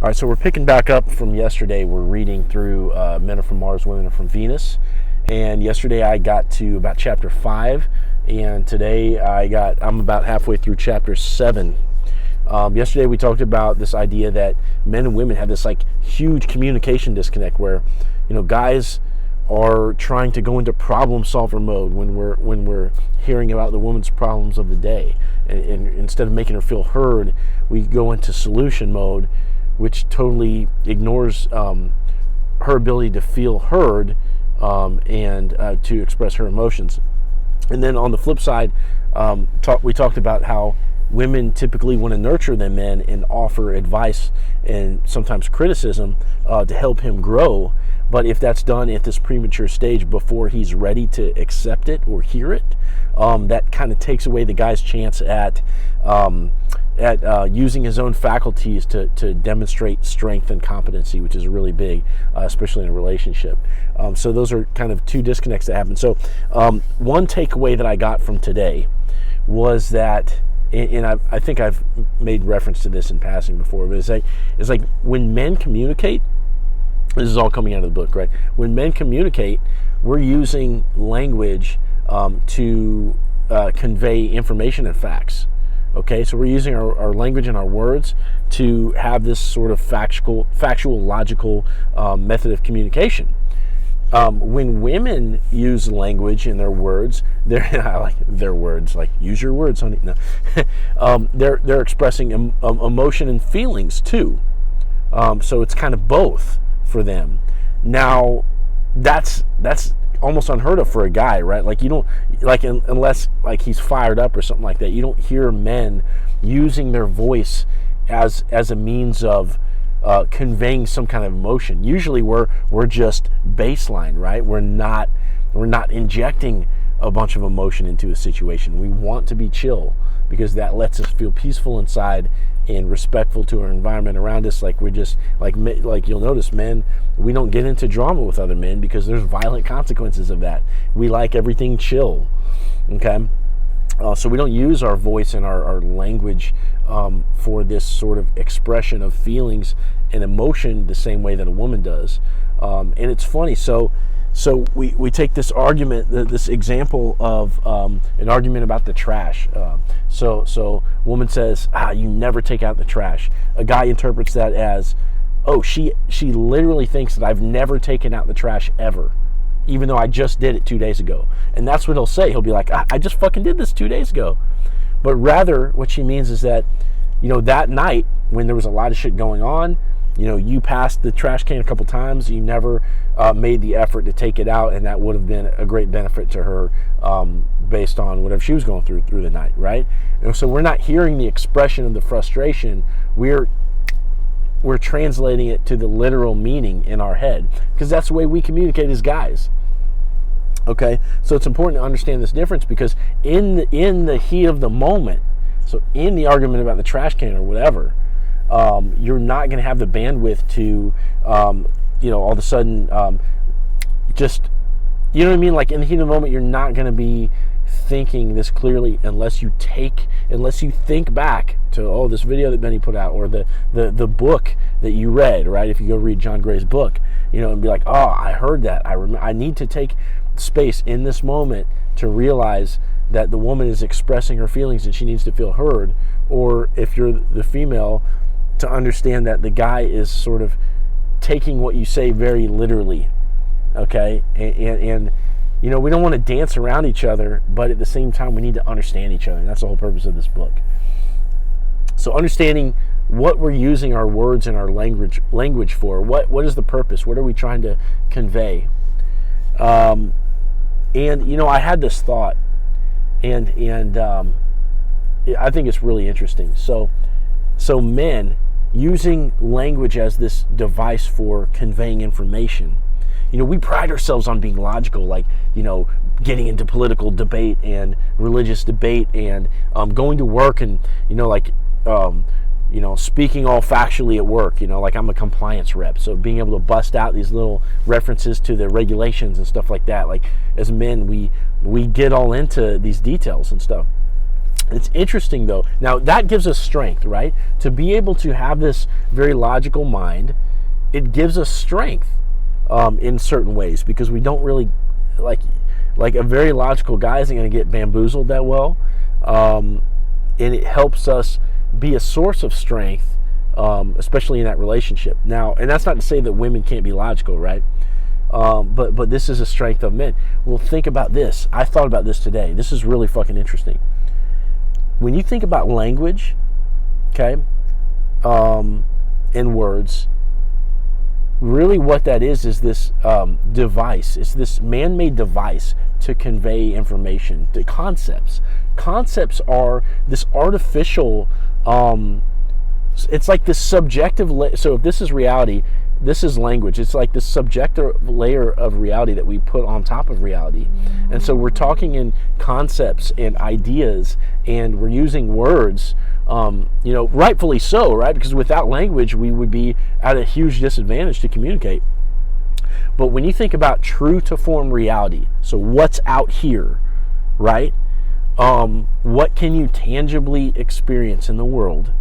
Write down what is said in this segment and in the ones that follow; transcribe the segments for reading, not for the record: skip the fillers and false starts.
All right, so we're picking back up from yesterday. We're reading through Men Are From Mars, Women Are From Venus. And yesterday I got to about chapter 5, and today I'm about halfway through chapter 7. Yesterday we talked about this idea that men and women have this like huge communication disconnect where, guys are trying to go into problem solver mode when we're hearing about the woman's problems of the day. And instead of making her feel heard, we go into solution mode, which totally ignores her ability to feel heard and to express her emotions. And then on the flip side, we talked about how women typically want to nurture their men and offer advice and sometimes criticism to help him grow. But if that's done at this premature stage before he's ready to accept it or hear it, that kind of takes away the guy's chance at using his own faculties to demonstrate strength and competency, which is really big, especially in a relationship. So those are kind of two disconnects that happen. So one takeaway that I got from today was that, and I think I've made reference to this in passing before, but it's like when men communicate, this is all coming out of the book, right? When men communicate, we're using language to convey information and facts. Okay, so we're using our language and our words to have this sort of factual, logical method of communication. When women use language in their words, I like their words, like use your words, honey. No, they're expressing emotion and feelings too. So it's kind of both for them. Now, that's almost unheard of for a guy, right? Like you don't, like unless like he's fired up or something like that, you don't hear men using their voice as a means of conveying some kind of emotion. Usually we're just baseline, right? We're not injecting a bunch of emotion into a situation. We want to be chill because that lets us feel peaceful inside and respectful to our environment around us. Like we're just like you'll notice, men, we don't get into drama with other men because there's violent consequences of that. We like everything chill. Okay, so we don't use our voice and our language for this sort of expression of feelings and emotion the same way that a woman does. And it's funny. So we take this argument, this example of an argument about the trash. So woman says, you never take out the trash. A guy interprets that as, oh, she literally thinks that I've never taken out the trash ever, even though I just did it 2 days ago. And that's what he'll say. He'll be like, I just fucking did this 2 days ago. But rather what she means is that, that night when there was a lot of shit going on, you passed the trash can a couple times, you never made the effort to take it out, and that would have been a great benefit to her based on whatever she was going through the night, right? And so we're not hearing the expression of the frustration, we're translating it to the literal meaning in our head, because that's the way we communicate as guys. Okay, so it's important to understand this difference, because in the heat of the moment, so in the argument about the trash can or whatever, you're not going to have the bandwidth to, all of a sudden, just, you know what I mean? Like in the heat of the moment, you're not going to be thinking this clearly unless you think back to, this video that Benny put out, or the book that you read, right? If you go read John Gray's book, and be like, I heard that. I need to take space in this moment to realize that the woman is expressing her feelings and she needs to feel heard. Or if you're the female, to understand that the guy is sort of taking what you say very literally, okay? And we don't want to dance around each other, but at the same time, we need to understand each other. And that's the whole purpose of this book. So understanding what we're using our words and our language for, what is the purpose? What are we trying to convey? And I had this thought, and I think it's really interesting. So men using language as this device for conveying information. We pride ourselves on being logical, like, getting into political debate and religious debate and going to work and, speaking all factually at work, like I'm a compliance rep. So being able to bust out these little references to the regulations and stuff like that. Like as men, we get all into these details and stuff. It's interesting though. Now that gives us strength, right? To be able to have this very logical mind, it gives us strength in certain ways, because we don't really like a very logical guy isn't going to get bamboozled that well, and it helps us be a source of strength, especially in that relationship. Now, and that's not to say that women can't be logical, right? But this is a strength of men. Well, think about this. I thought about this today. This is really fucking interesting. When you think about language, okay, in words, really what that is this device. It's this man-made device to convey information, to concepts. Concepts are this artificial, it's like this subjective, so if this is reality, this is language. It's like this subjective layer of reality that we put on top of reality. And so we're talking in concepts and ideas, and we're using words, rightfully so, right? Because without language, we would be at a huge disadvantage to communicate. But when you think about true to form reality, so what's out here, right? What can you tangibly experience in the world?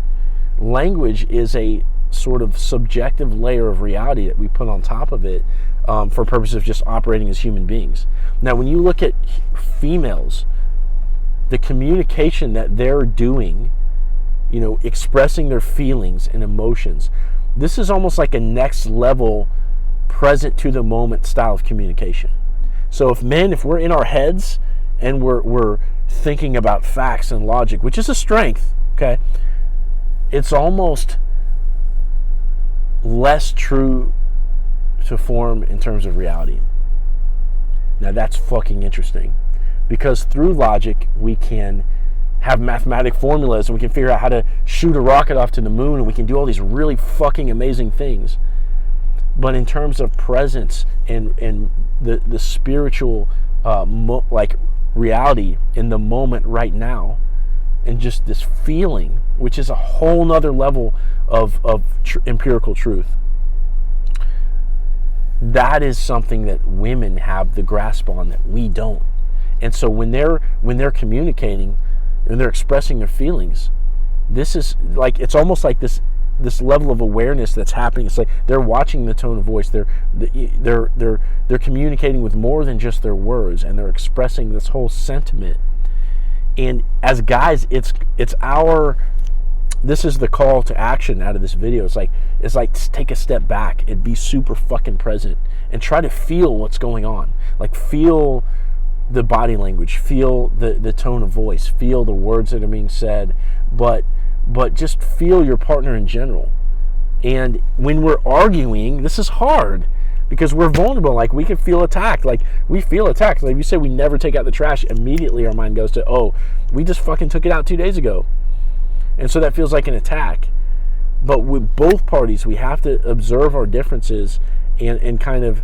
Language is a sort of subjective layer of reality that we put on top of it, for purposes of just operating as human beings. Now, when you look at females, the communication that they're doing, expressing their feelings and emotions, this is almost like a next level, present to the moment style of communication. So if we're in our heads and we're thinking about facts and logic, which is a strength, okay, it's almost less true to form in terms of reality. Now that's fucking interesting, because through logic we can have mathematic formulas, and we can figure out how to shoot a rocket off to the moon, and we can do all these really fucking amazing things. But in terms of presence and the spiritual reality in the moment right now, and just this feeling, which is a whole nother level of empirical truth, that is something that women have the grasp on that we don't. And so when they're communicating and they're expressing their feelings, this is like, it's almost like this level of awareness that's happening. It's like they're watching the tone of voice. They're communicating with more than just their words, and they're expressing this whole sentiment. And as guys, it's our, this is the call to action out of this video. It's like take a step back and be super fucking present and try to feel what's going on. Like, feel the body language, feel the tone of voice, feel the words that are being said, but just feel your partner in general. And when we're arguing, this is hard, because we're vulnerable. Like, we can feel attacked. Like, we feel attacked. Like, if you say we never take out the trash, immediately our mind goes to, oh, we just fucking took it out 2 days ago. And so that feels like an attack. But with both parties, we have to observe our differences and kind of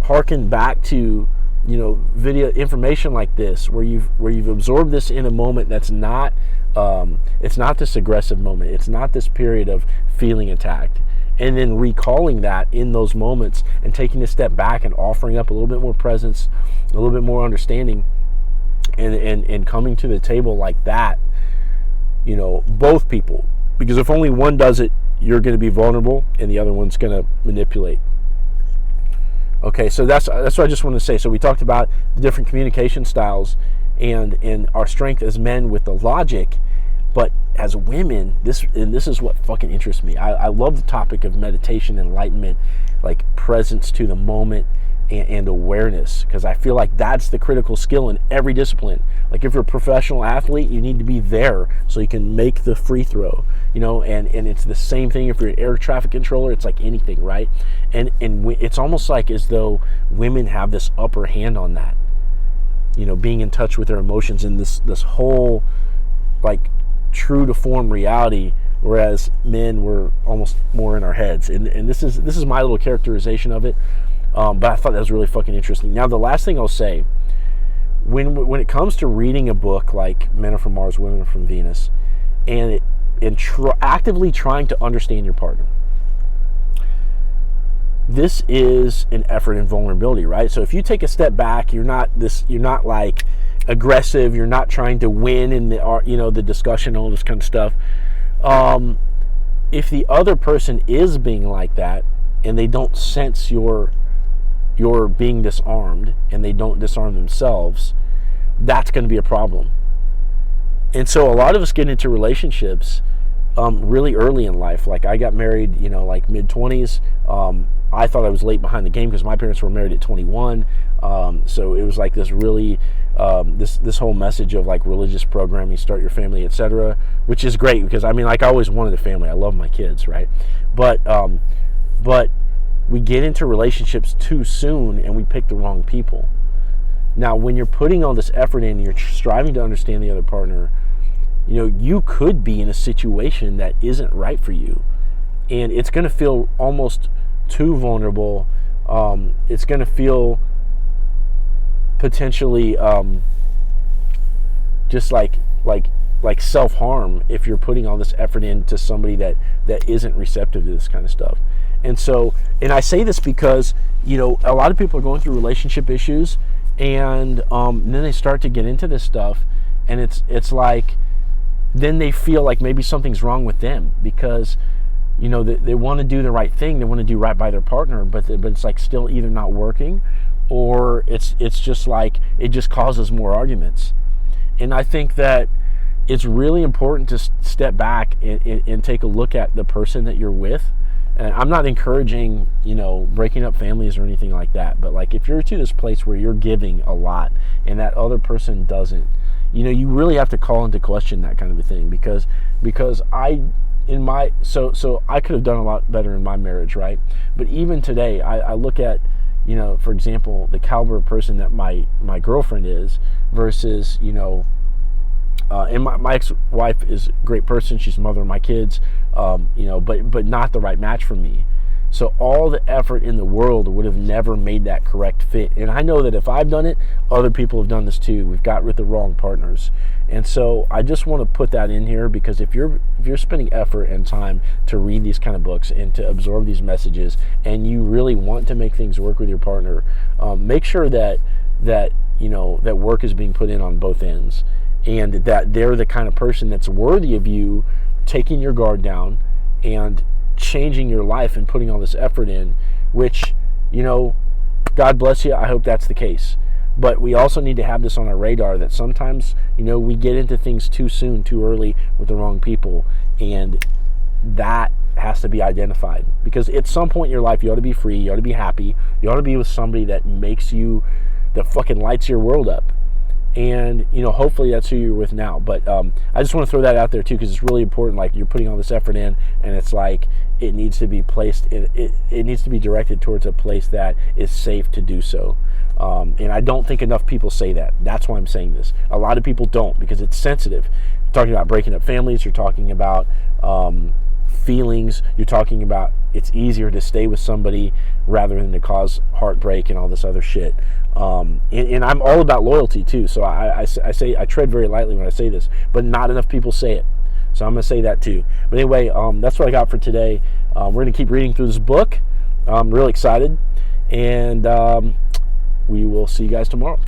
hearken back to, video information like this, where you've absorbed this in a moment that's not, it's not this aggressive moment. It's not this period of feeling attacked. And then recalling that in those moments and taking a step back and offering up a little bit more presence, a little bit more understanding, and coming to the table like that, both people. Because if only one does it, you're going to be vulnerable and the other one's going to manipulate. Okay, so that's what I just want to say. So we talked about the different communication styles and our strength as men with the logic. But as women, this is what fucking interests me. I love the topic of meditation, enlightenment, like presence to the moment and awareness, because I feel like that's the critical skill in every discipline. Like, if you're a professional athlete, you need to be there so you can make the free throw, and it's the same thing if you're an air traffic controller. It's like anything, right? And it's almost like as though women have this upper hand on that, being in touch with their emotions in this whole, like, true to form reality, whereas men were almost more in our heads. And this is my little characterization of it, but I thought that was really fucking interesting. Now, the last thing I'll say, when it comes to reading a book like Men Are From Mars, Women Are From Venus, and actively trying to understand your partner, this is an effort in vulnerability, right? So if you take a step back, you're not like aggressive. You're not trying to win in the discussion, all this kind of stuff. If the other person is being like that, and they don't sense you're being disarmed, and they don't disarm themselves, that's going to be a problem. And so a lot of us get into relationships really early in life. Like I got married, like mid-20s. I thought I was late behind the game because my parents were married at 21. So it was like this really, this whole message of like religious programming, start your family, etc., which is great because I always wanted a family. I love my kids, right? But we get into relationships too soon and we pick the wrong people. Now, when you're putting all this effort in, you're striving to understand the other partner, you could be in a situation that isn't right for you. And it's going to feel almost too vulnerable. It's going to feel potentially just like self-harm if you're putting all this effort into somebody that isn't receptive to this kind of stuff. And I say this because, a lot of people are going through relationship issues, and then they start to get into this stuff, and it's like, then they feel like maybe something's wrong with them because, they want to do the right thing, they want to do right by their partner, but it's like still either not working, or it's just like it just causes more arguments. And I think that it's really important to step back and take a look at the person that you're with. And I'm not encouraging, breaking up families or anything like that. But like if you're to this place where you're giving a lot and that other person doesn't, you really have to call into question that kind of a thing because I could have done a lot better in my marriage, right? But even today, I look at, for example, the caliber of person that my girlfriend is versus, and my ex-wife is a great person. She's the mother of my kids, but not the right match for me. So all the effort in the world would have never made that correct fit. And I know that if I've done it, other people have done this too. We've got with the wrong partners. And so I just want to put that in here because if you're spending effort and time to read these kind of books and to absorb these messages, and you really want to make things work with your partner, make sure that work is being put in on both ends, and that they're the kind of person that's worthy of you taking your guard down and changing your life and putting all this effort in, which, God bless you, I hope that's the case. But we also need to have this on our radar that sometimes, we get into things too soon, too early with the wrong people, and that has to be identified. Because at some point in your life, you ought to be free, you ought to be happy, you ought to be with somebody that fucking lights your world up. And, hopefully that's who you're with now. But I just want to throw that out there, too, because it's really important. Like, you're putting all this effort in, and it's like it needs to be placed, it needs to be directed towards a place that is safe to do so. And I don't think enough people say that. That's why I'm saying this. A lot of people don't, because it's sensitive. You're talking about breaking up families. You're talking about feelings. You're talking about it's easier to stay with somebody rather than to cause heartbreak and all this other shit. And I'm all about loyalty too, so I say I tread very lightly when I say this, but not enough people say it, so I'm going to say that too. But anyway, that's what I got for today. We're going to keep reading through this book. I'm really excited, and we will see you guys tomorrow.